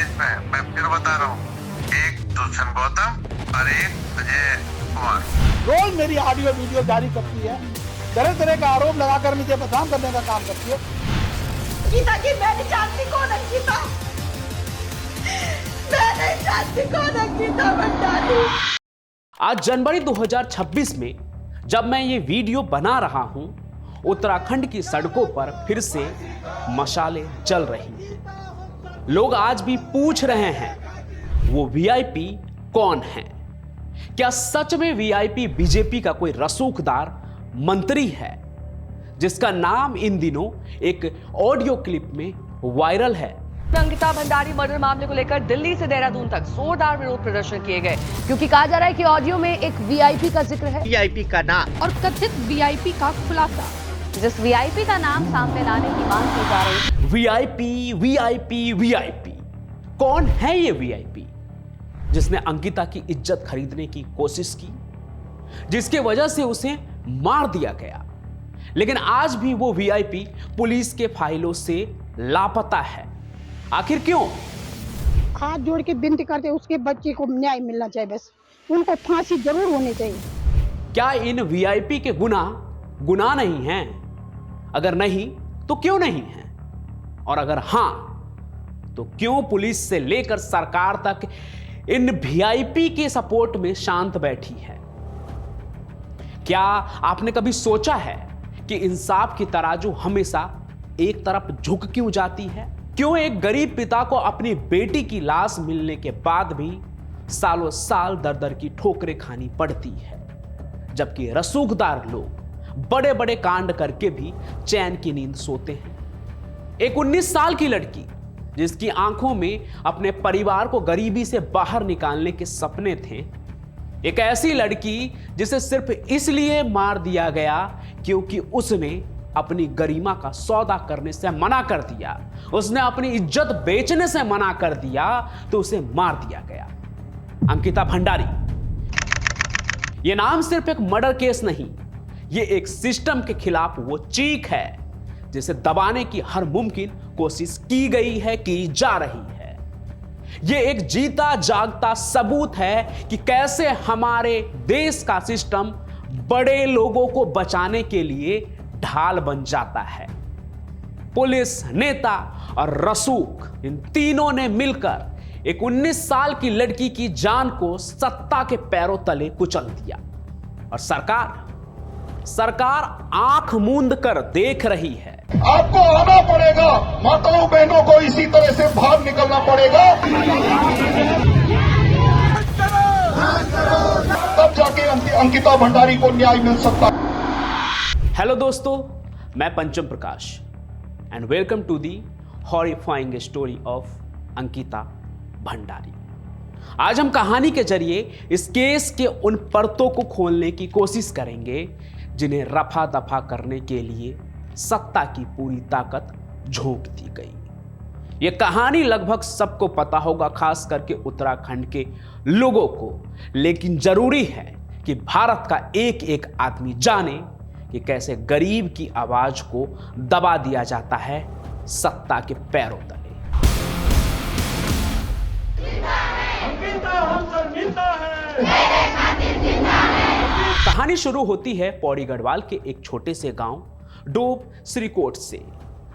इसमें, मैं फिर बता रहा हूँ, एक दुष्यंत गौतम और एक अजय कुमार। रोज मेरी ऑडियो वीडियो जारी करती है, तरह तरह का आरोप लगाकर मुझे बदनाम करने का काम करती है। गीता जी, मैं नहीं जानती कौन है गीता, मैं नहीं जानती कौन है गीता भंडारी। आज जनवरी 2026 में जब मैं ये वीडियो बना रहा हूं, उत्तराखंड की सड़कों पर फिर से मशालें जल रही हैं। लोग आज भी पूछ रहे हैं, वो वीआईपी कौन है? क्या सच में वीआईपी बीजेपी का कोई रसूखदार मंत्री है, जिसका नाम इन दिनों एक ऑडियो क्लिप में वायरल है? अंकिता भंडारी मर्डर मामले को लेकर दिल्ली से देहरादून तक जोरदार विरोध प्रदर्शन किए गए, क्योंकि कहा जा रहा है कि ऑडियो में एक वीआईपी का जिक्र है, वीआईपी का नाम और कथित वीआईपी का खुलासा। जिस वीआईपी का नाम सामने लाने की मांग की जा रही है। वीआईपी वीआईपी वीआईपी कौन है? ये वीआईपी जिसने अंकिता की इज्जत खरीदने की कोशिश की, जिसके वजह से उसे मार दिया गया, लेकिन आज भी वो वीआईपी पुलिस के फाइलों से लापता है। आखिर क्यों? हाथ जोड़ के विनती करते, उसके बच्चे को न्याय मिलना चाहिए, बस उनको फांसी जरूर होनी चाहिए। क्या इन वीआईपी के गुनाह नहीं हैं? अगर नहीं तो क्यों नहीं है? और अगर हां तो क्यों पुलिस से लेकर सरकार तक इन वीआईपी के सपोर्ट में शांत बैठी है? क्या आपने कभी सोचा है कि इंसाफ की तराजू हमेशा एक तरफ झुक क्यों जाती है? क्यों एक गरीब पिता को अपनी बेटी की लाश मिलने के बाद भी सालों साल दर दर की ठोकरें खानी पड़ती है, जबकि रसूखदार लोग बड़े बड़े कांड करके भी चैन की नींद सोते हैं? एक 19 साल की लड़की जिसकी आंखों में अपने परिवार को गरीबी से बाहर निकालने के सपने थे, एक ऐसी लड़की जिसे सिर्फ इसलिए मार दिया गया क्योंकि उसने अपनी गरिमा का सौदा करने से मना कर दिया, उसने अपनी इज्जत बेचने से मना कर दिया, तो उसे मार दिया गया। अंकिता भंडारी। यह नाम सिर्फ एक मर्डर केस नहीं, यह एक सिस्टम के खिलाफ वो चीख है जिसे दबाने की हर मुमकिन कोशिश की गई है, की जा रही है। यह एक जीता जागता सबूत है कि कैसे हमारे देश का सिस्टम बड़े लोगों को बचाने के लिए ढाल बन जाता है। पुलिस, नेता और रसूख, इन तीनों ने मिलकर एक 19 साल की लड़की की जान को सत्ता के पैरों तले कुचल दिया, और सरकार आंख मूंद कर देख रही है। आपको आना पड़ेगा, माताओं बहनों को इसी तरह से बाहर निकलना पड़ेगा, तब जाके अंकिता भंडारी को न्याय मिल सकता है। हेलो दोस्तों, मैं Pancham Prakash and welcome to the horrifying story of Ankita Bhandari. आज हम कहानी के जरिए इस केस के उन परतों को खोलने की कोशिश करेंगे जिन्हें रफा दफा करने के लिए सत्ता की पूरी ताकत झोंक दी गई। यह कहानी लगभग सबको पता होगा, खास करके उत्तराखंड के लोगों को, लेकिन जरूरी है कि भारत का एक एक आदमी जाने कि कैसे गरीब की आवाज को दबा दिया जाता है सत्ता के पैरों तले। कहानी शुरू होती है पौड़ी गढ़वाल के एक छोटे से गांव डोब श्रीकोट से।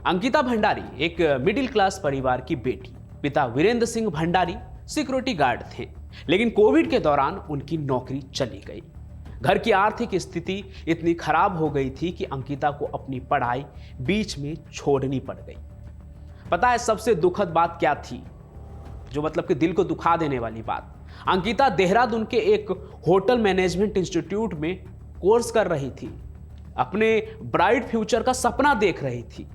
अंकिता भंडारी एक मिडिल क्लास परिवार की बेटी। पिता वीरेंद्र सिंह भंडारी सिक्योरिटी गार्ड थे, लेकिन कोविड के दौरान उनकी नौकरी चली गई। घर की आर्थिक स्थिति इतनी खराब हो गई थी कि अंकिता को अपनी पढ़ाई बीच में छोड़नी पड़ गई। पता है सबसे दुखद बात क्या थी? जो मतलब कि दिल को दुखा देने वाली बात, अंकिता देहरादून के एक होटल मैनेजमेंट इंस्टीट्यूट में कोर्स कर रही थी, अपने ब्राइट फ्यूचर का सपना देख रही थी,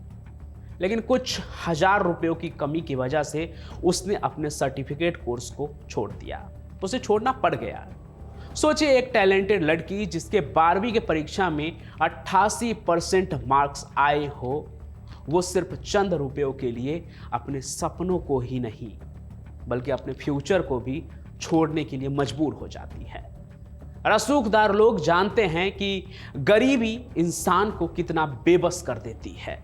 लेकिन कुछ हजार रुपयों की कमी की वजह से उसने अपने सर्टिफिकेट कोर्स को छोड़ दिया। उसे छोड़ना पड़ गया। सोचिए, एक टैलेंटेड लड़की जिसके 12वीं के परीक्षा में 88% मार्क्स आए हो, वो सिर्फ चंद रुपयों के लिए अपने सपनों को ही नहीं बल्कि अपने फ्यूचर को भी छोड़ने के लिए मजबूर हो जाती है। रसूखदार लोग जानते हैं कि गरीबी इंसान को कितना बेबस कर देती है।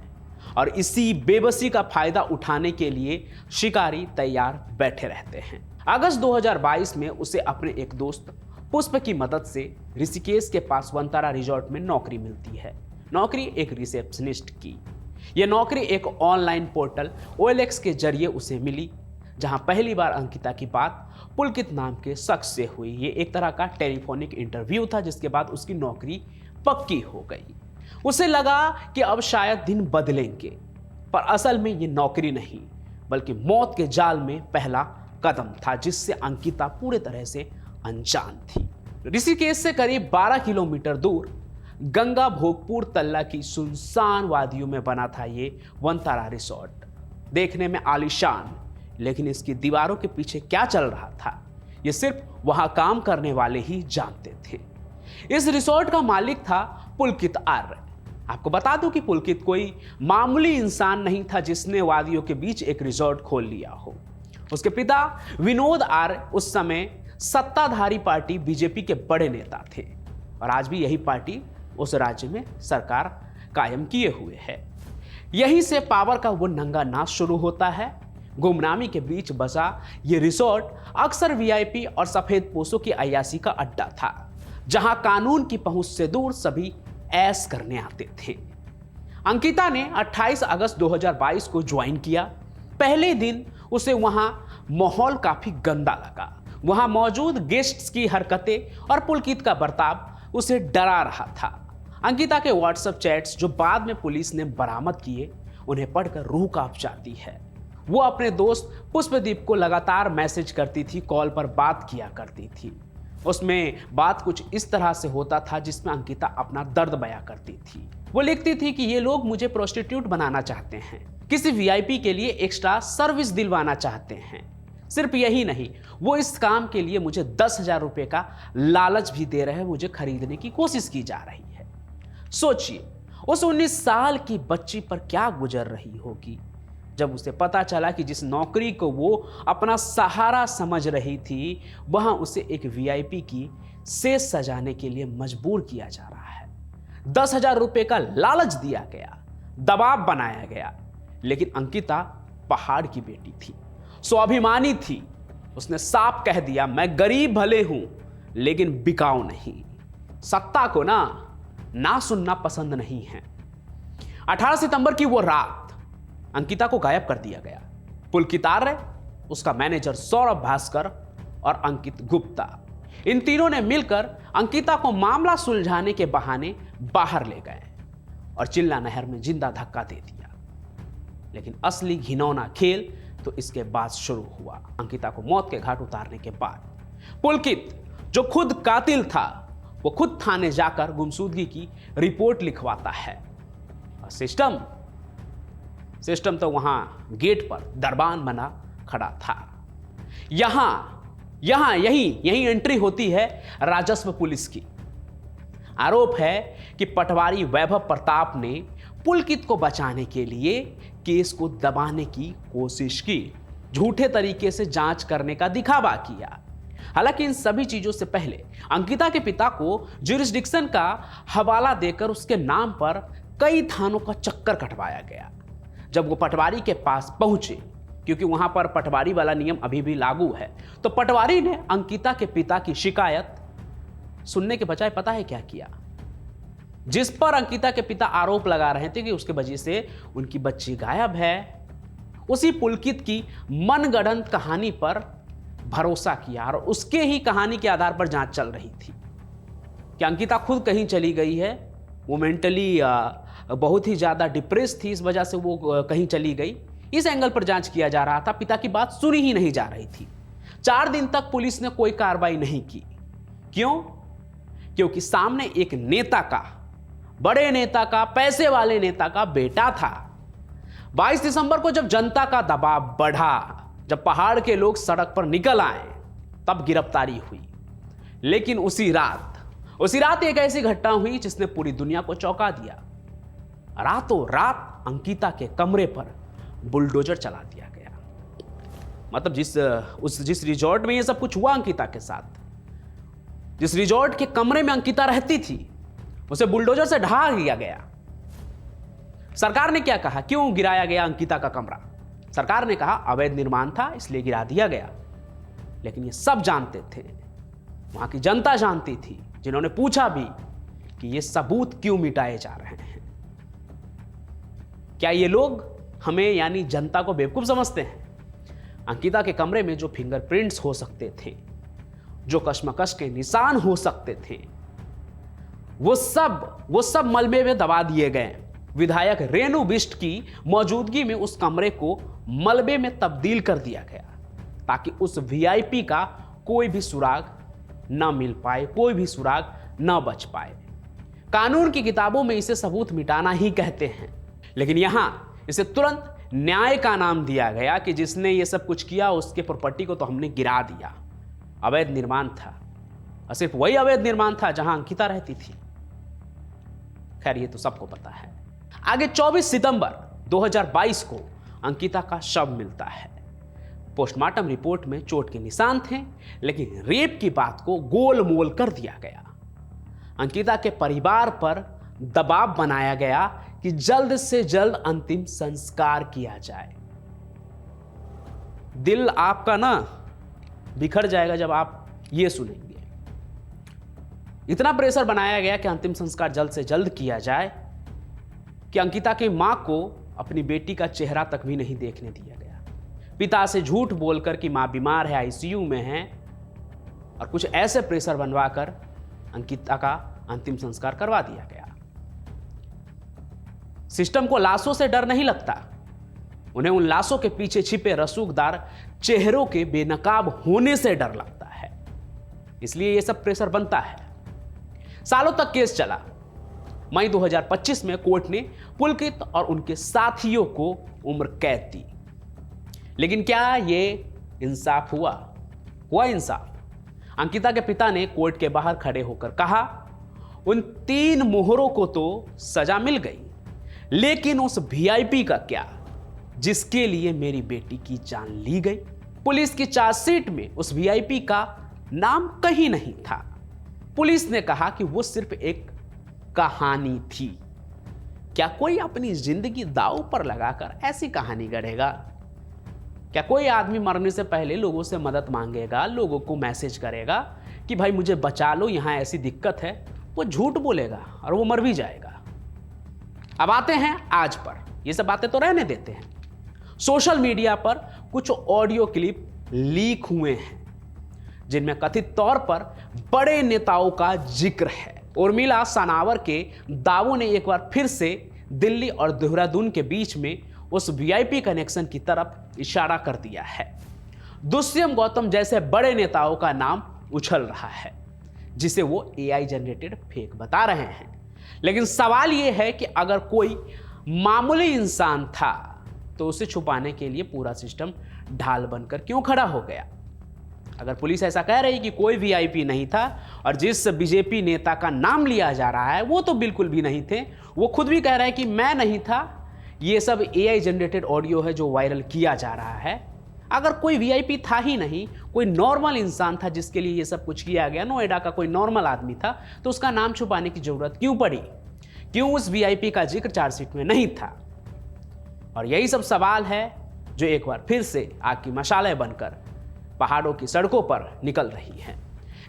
और इसी बेबसी का फायदा उठाने के लिए शिकारी तैयार बैठे रहते हैं। अगस्त 2022 में उसे अपने एक दोस्त पुष्प की मदद से ऋषिकेश के पास वनतारा रिजॉर्ट में नौकरी मिलती है। नौकरी एक रिसेप्शनिस्ट की। यह नौकरी एक ऑनलाइन पोर्टल OLX के जरिए उसे मिली, जहां पहली बार अंकिता की बात पुलकित नाम के शख्स से हुई। ये एक तरह का टेलीफोनिक इंटरव्यू था, जिसके बाद उसकी नौकरी पक्की हो गई। उसे लगा कि अब शायद दिन बदलेंगे, पर असल में ये नौकरी नहीं बल्कि मौत के जाल में पहला कदम था, जिससे अंकिता पूरे तरह से अनजान थी। ऋषिकेश से करीब 12 किलोमीटर दूर गंगा भोगपुर तल्ला की सुनसान वादियों में बना था ये वनतारा रिसोर्ट। देखने में आलीशान, लेकिन इसकी दीवारों के पीछे क्या चल रहा था ये सिर्फ वहां काम करने वाले ही जानते थे। इस रिसोर्ट का मालिक था पुलकित आर्य। आपको बता दूं कि पुलकित कोई मामूली इंसान नहीं था जिसने वादियों के बीच एक रिसोर्ट खोल लिया हो। उसके पिता विनोद आर्य उस समय सत्ताधारी पार्टी बीजेपी के बड़े नेता थे और आज भी यही पार्टी उस राज्य में सरकार कायम किए हुए है। यहीं से पावर का वो नंगा नाच शुरू होता है। गुमनामी के बीच बसा ये रिसोर्ट अक्सर VIP और सफेद पोशों की अय्याशी का अड्डा था, जहां कानून की पहुंच से दूर सभी ऐश करने आते थे। अंकिता ने 28 अगस्त 2022 को ज्वाइन किया। पहले दिन उसे वहां माहौल काफी गंदा लगा। वहां मौजूद गेस्ट्स की हरकतें और पुलकित का बर्ताव उसे डरा रहा था। अंकिता के व्हाट्सएप चैट्स जो बाद में पुलिस ने बरामद किए, उन्हें पढ़कर रूह कांप जाती है। वो अपने दोस्त पुष्पदीप को लगातार मैसेज करती थी, कॉल पर बात किया करती थी। उसमें बात कुछ इस तरह से होता था जिसमें अंकिता अपना दर्द बयां करती थी। वो लिखती थी कि ये लोग मुझे प्रोस्टिट्यूट बनाना चाहते हैं, किसी VIP के लिए एक्स्ट्रा सर्विस दिलवाना चाहते हैं। सिर्फ यही नहीं, वो इस काम के लिए मुझे 10,000 रुपए का लालच भी दे रहे हैं, मुझे खरीदने की कोशिश की जा रही है। सोचिए उस 19 साल की बच्ची पर क्या गुजर रही होगी जब उसे पता चला कि जिस नौकरी को वो अपना सहारा समझ रही थी, वहां उसे एक VIP की सेज सजाने के लिए मजबूर किया जा रहा है। 10,000 रुपए का लालच दिया गया, दबाव बनाया गया। लेकिन अंकिता पहाड़ की बेटी थी, स्वाभिमानी थी। उसने साफ कह दिया, मैं गरीब भले हूं लेकिन बिकाऊ नहीं। सत्ता को ना सुनना पसंद नहीं है। 18 सितंबर की वो रात अंकिता को गायब कर दिया गया। पुलकित आर्य, उसका मैनेजर सौरभ भास्कर और अंकित गुप्ता, इन तीनों ने मिलकर अंकिता को मामला सुलझाने के बहाने बाहर ले गए और चिल्ला नहर में जिंदा धक्का दे दिया। लेकिन असली घिनौना खेल तो इसके बाद शुरू हुआ। अंकिता को मौत के घाट उतारने के बाद पुलकित, जो खुद कातिल था, वो खुद थाने जाकर गुमशुदगी की रिपोर्ट लिखवाता है। और सिस्टम तो वहां गेट पर दरबान बना खड़ा था। यही एंट्री होती है राजस्व पुलिस की। आरोप है कि पटवारी वैभव प्रताप ने पुलकित को बचाने के लिए केस को दबाने की कोशिश की, झूठे तरीके से जांच करने का दिखावा किया। हालांकि इन सभी चीजों से पहले अंकिता के पिता को ज्यूरिसडिक्शन का हवाला देकर उसके नाम पर कई थानों का चक्कर कटवाया गया। जब वो पटवारी के पास पहुंचे, क्योंकि वहां पर पटवारी वाला नियम अभी भी लागू है, तो पटवारी ने अंकिता के पिता की शिकायत सुनने के बजाय पता है क्या किया? जिस पर अंकिता के पिता आरोप लगा रहे थे कि उसके वजह से उनकी बच्ची गायब है, उसी पुलकित की मनगढ़ंत कहानी पर भरोसा किया और उसके ही कहानी के आधार पर जांच चल रही थी कि अंकिता खुद कहीं चली गई है। वो मेंटली बहुत ही ज्यादा डिप्रेस थी, इस वजह से वो कहीं चली गई। इस एंगल पर जांच किया जा रहा था। पिता की बात सुनी ही नहीं जा रही थी। 4 दिन तक पुलिस ने कोई कार्रवाई नहीं की। क्यों? क्योंकि सामने एक नेता का, बड़े नेता का, पैसे वाले नेता का बेटा था। 22 दिसंबर को जब जनता का दबाव बढ़ा, जब पहाड़ के लोग सड़क पर निकल आए, तब गिरफ्तारी हुई। लेकिन उसी रात एक ऐसी घटना हुई जिसने पूरी दुनिया को चौंका दिया। रातों रात अंकिता के कमरे पर बुलडोजर चला दिया गया। मतलब जिस रिजॉर्ट में ये सब कुछ हुआ अंकिता के साथ, जिस रिजॉर्ट के कमरे में अंकिता रहती थी, उसे बुलडोजर से ढा दिया गया। सरकार ने क्या कहा, क्यों गिराया गया अंकिता का कमरा? सरकार ने कहा अवैध निर्माण था इसलिए गिरा दिया गया। लेकिन ये सब जानते थे, वहां की जनता जानती थी, जिन्होंने पूछा भी कि ये सबूत क्यों मिटाए जा रहे हैं। क्या ये लोग हमें यानी जनता को बेवकूफ समझते हैं? अंकिता के कमरे में जो फिंगरप्रिंट्स हो सकते थे, जो कशमकश के निशान हो सकते थे, वो सब मलबे में दबा दिए गए। विधायक रेणु बिष्ट की मौजूदगी में उस कमरे को मलबे में तब्दील कर दिया गया ताकि उस वीआईपी का कोई भी सुराग ना मिल पाए, कोई भी सुराग ना बच पाए। कानून की किताबों में इसे सबूत मिटाना ही कहते हैं, लेकिन यहां इसे तुरंत न्याय का नाम दिया गया कि जिसने ये सब कुछ किया उसके प्रॉपर्टी को तो हमने गिरा दिया। अवैध निर्माण था, और सिर्फ वही अवैध निर्माण था जहां अंकिता रहती थी। खैर ये तो सबको पता है। आगे 24 सितंबर 2022 को अंकिता का शव मिलता है। पोस्टमार्टम रिपोर्ट में चोट के निशान थे, लेकिन रेप की बात को गोल मोल कर दिया गया। अंकिता के परिवार पर दबाव बनाया गया कि जल्द से जल्द अंतिम संस्कार किया जाए। दिल आपका ना बिखर जाएगा जब आप ये सुनेंगे। इतना प्रेशर बनाया गया कि अंतिम संस्कार जल्द से जल्द किया जाए कि अंकिता की मां को अपनी बेटी का चेहरा तक भी नहीं देखने दिया गया। पिता से झूठ बोलकर कि मां बीमार है, आईसीयू में है, और कुछ ऐसे प्रेशर बनवाकर अंकिता का अंतिम संस्कार करवा दिया गया। सिस्टम को लाशों से डर नहीं लगता, उन्हें उन लाशों के पीछे छिपे रसूखदार चेहरों के बेनकाब होने से डर लगता है। इसलिए यह सब प्रेशर बनता है। सालों तक केस चला। मई 2025 में कोर्ट ने पुलकित और उनके साथियों को उम्र कैद दी। लेकिन क्या यह इंसाफ हुआ? हुआ इंसाफ? अंकिता के पिता ने कोर्ट के बाहर खड़े होकर कहा, उन 3 मोहरों को तो सजा मिल गई, लेकिन उस वीआईपी का क्या जिसके लिए मेरी बेटी की जान ली गई? पुलिस की चार्जशीट में उस वीआईपी का नाम कहीं नहीं था। पुलिस ने कहा कि वो सिर्फ एक कहानी थी। क्या कोई अपनी जिंदगी दांव पर लगाकर ऐसी कहानी गढ़ेगा? क्या कोई आदमी मरने से पहले लोगों से मदद मांगेगा, लोगों को मैसेज करेगा कि भाई मुझे बचा लो, यहां ऐसी दिक्कत है? वो झूठ बोलेगा और वो मर भी जाएगा। अब आते हैं आज पर। ये सब बातें तो रहने देते हैं। सोशल मीडिया पर कुछ ऑडियो क्लिप लीक हुए हैं जिनमें कथित तौर पर बड़े नेताओं का जिक्र है। उर्मिला सानावर के दावों ने एक बार फिर से दिल्ली और देहरादून के बीच में उस वीआईपी कनेक्शन की तरफ इशारा कर दिया है। दुष्यंत गौतम जैसे बड़े नेताओं का नाम उछल रहा है, जिसे वो एआई जनरेटेड फेक बता रहे हैं। लेकिन सवाल यह है कि अगर कोई मामूली इंसान था तो उसे छुपाने के लिए पूरा सिस्टम ढाल बनकर क्यों खड़ा हो गया? अगर पुलिस ऐसा कह रही कि कोई वीआईपी नहीं था और जिस बीजेपी नेता का नाम लिया जा रहा है वो तो बिल्कुल भी नहीं थे, वो खुद भी कह रहे हैं कि मैं नहीं था, ये सब एआई जनरेटेड ऑडियो है जो वायरल किया जा रहा है। अगर कोई वीआईपी था ही नहीं, कोई नॉर्मल इंसान था जिसके लिए ये सब कुछ किया गया, नोएडा का कोई नॉर्मल आदमी था, तो उसका नाम छुपाने की जरूरत क्यों पड़ी? क्यों उस वीआईपी का जिक्र चार्जशीट में नहीं था? और यही सब सवाल है जो एक बार फिर से आग की मशालें बनकर पहाड़ों की सड़कों पर निकल रही हैं।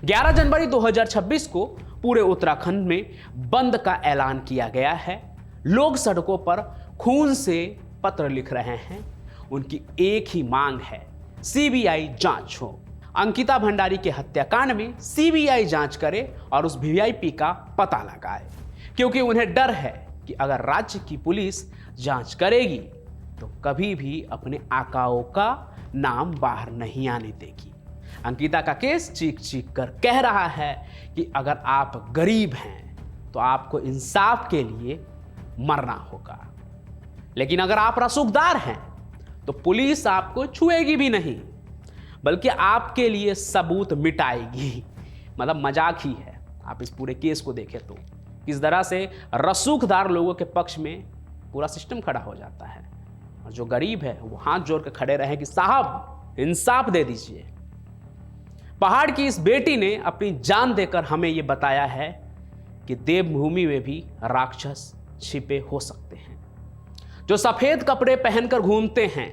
11 जनवरी 2026 को पूरे उत्तराखंड में बंद का ऐलान किया गया है। लोग सड़कों पर खून से पत्र लिख रहे हैं। उनकी एक ही मांग है, सीबीआई जांच हो। अंकिता भंडारी के हत्याकांड में सीबीआई जांच करे और उस वीआईपी का पता लगाए, क्योंकि उन्हें डर है कि अगर राज्य की पुलिस जांच करेगी तो कभी भी अपने आकाओं का नाम बाहर नहीं आने देगी। अंकिता का केस चीख चीख कर कह रहा है कि अगर आप गरीब हैं तो आपको इंसाफ के लिए मरना होगा, लेकिन अगर आप रसूखदार हैं तो पुलिस आपको छुएगी भी नहीं, बल्कि आपके लिए सबूत मिटाएगी। मतलब मजाक ही है। आप इस पूरे केस को देखें तो किस तरह से रसूखदार लोगों के पक्ष में पूरा सिस्टम खड़ा हो जाता है, और जो गरीब है वो हाथ जोड़ कर खड़े रहे कि साहब इंसाफ दे दीजिए। पहाड़ की इस बेटी ने अपनी जान देकर हमें यह बताया है कि देवभूमि में भी राक्षस छिपे हो सकते हैं। जो सफेद कपड़े पहनकर घूमते हैं,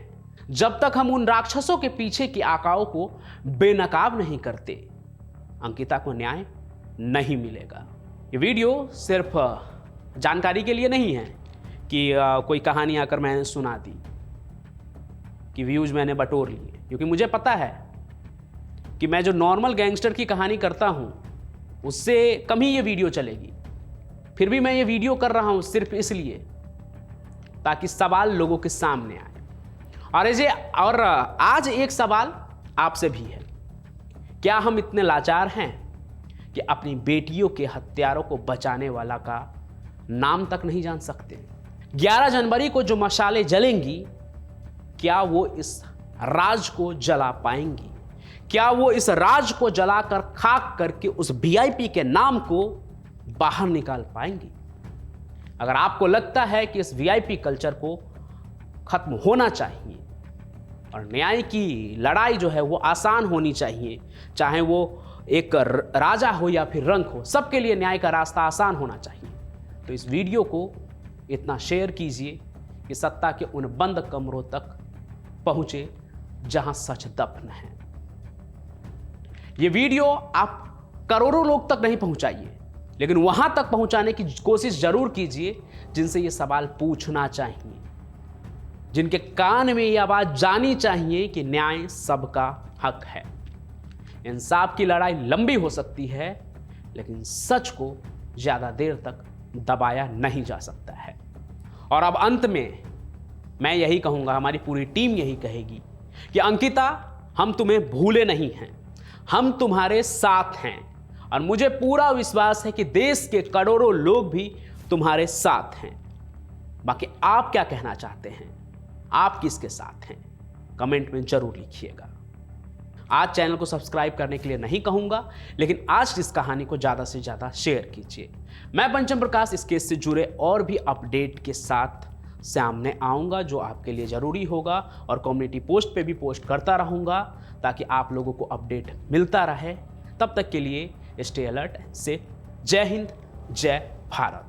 जब तक हम उन राक्षसों के पीछे की आकाओं को बेनकाब नहीं करते, अंकिता को न्याय नहीं मिलेगा। ये वीडियो सिर्फ जानकारी के लिए नहीं है कि कोई कहानी आकर मैंने सुना दी, कि व्यूज मैंने बटोर लिए, क्योंकि मुझे पता है कि मैं जो नॉर्मल गैंगस्टर की कहानी करता हूं उससे कम ही ये वीडियो चलेगी। फिर भी मैं ये वीडियो कर रहा हूं सिर्फ इसलिए ताकि सवाल लोगों के सामने आए। और आज एक सवाल आपसे भी है, क्या हम इतने लाचार हैं कि अपनी बेटियों के हत्यारों को बचाने वाला का नाम तक नहीं जान सकते? 11 जनवरी को जो मशालें जलेंगी, क्या वो इस राज को जला पाएंगी? क्या वो इस राज को जलाकर खाक करके उस वीआईपी के नाम को बाहर निकाल पाएंगी? अगर आपको लगता है कि इस वीआईपी कल्चर को खत्म होना चाहिए और न्याय की लड़ाई जो है वो आसान होनी चाहिए, चाहे वो एक राजा हो या फिर रंक हो, सबके लिए न्याय का रास्ता आसान होना चाहिए, तो इस वीडियो को इतना शेयर कीजिए कि सत्ता के उन बंद कमरों तक पहुंचे जहां सच दफन है। ये वीडियो आप करोड़ों लोग तक नहीं पहुंचाइए, लेकिन वहां तक पहुंचाने की कोशिश जरूर कीजिए जिनसे ये सवाल पूछना चाहिए, जिनके कान में ये आवाज जानी चाहिए कि न्याय सबका हक है। इंसाफ की लड़ाई लंबी हो सकती है, लेकिन सच को ज्यादा देर तक दबाया नहीं जा सकता है। और अब अंत में मैं यही कहूंगा, हमारी पूरी टीम यही कहेगी कि अंकिता, हम तुम्हें भूले नहीं हैं, हम तुम्हारे साथ हैं और मुझे पूरा विश्वास है कि देश के करोड़ों लोग भी तुम्हारे साथ हैं। बाकी आप क्या कहना चाहते हैं? आप किसके साथ हैं? कमेंट में जरूर लिखिएगा। आज चैनल को सब्सक्राइब करने के लिए नहीं कहूंगा, लेकिन आज इस कहानी को ज्यादा से ज्यादा शेयर कीजिए। मैं पंचम प्रकाश इस केस से जुड़े और भी अपडेट के साथ सामने आऊंगा जो आपके लिए जरूरी होगा, और कम्युनिटी पोस्ट पे भी पोस्ट करता रहूंगा ताकि आप लोगों को अपडेट मिलता रहे। तब तक के लिए स्टे अलर्ट से जय हिंद, जय भारत।